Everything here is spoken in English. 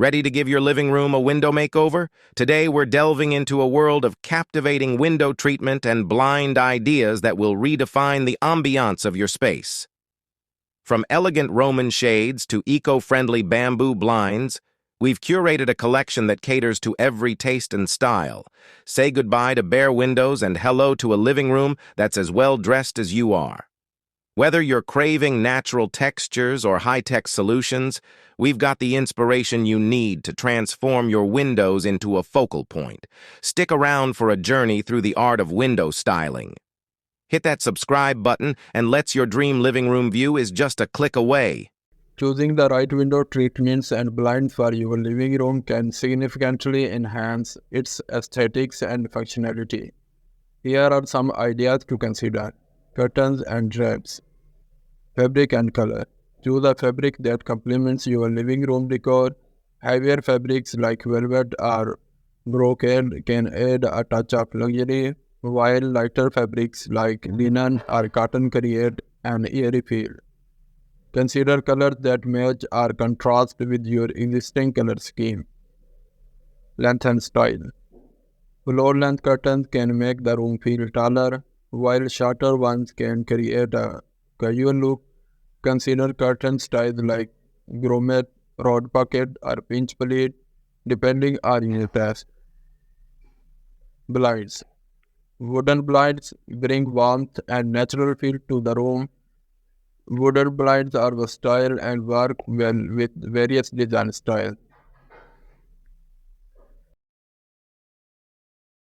Ready to give your living room a window makeover? Today we're delving into a world of captivating window treatment and blind ideas that will redefine the ambiance of your space. From elegant Roman shades to eco-friendly bamboo blinds, we've curated a collection that caters to every taste and style. Say goodbye to bare windows and hello to a living room that's as well dressed as you are. Whether you're craving natural textures or high-tech solutions, we've got the inspiration you need to transform your windows into a focal point. Stick around for a journey through the art of window styling. Hit that subscribe button and let's your dream living room view is just a click away. Choosing the right window treatments and blinds for your living room can significantly enhance its aesthetics and functionality. Here are some ideas to consider. Curtains and drapes. Fabric and color. Choose a fabric that complements your living room decor. Heavier fabrics like velvet or brocade can add a touch of luxury, while lighter fabrics like linen or cotton create an airy feel. Consider colors that match or contrast with your existing color scheme. Length and style. Floor-length curtains can make the room feel taller, while shorter ones can create a casual look. Consider curtain styles like grommet, rod pocket, or pinch pleat, depending on your taste. Blinds. Wooden blinds bring warmth and natural feel to the room. Wooden blinds are versatile and work well with various design styles.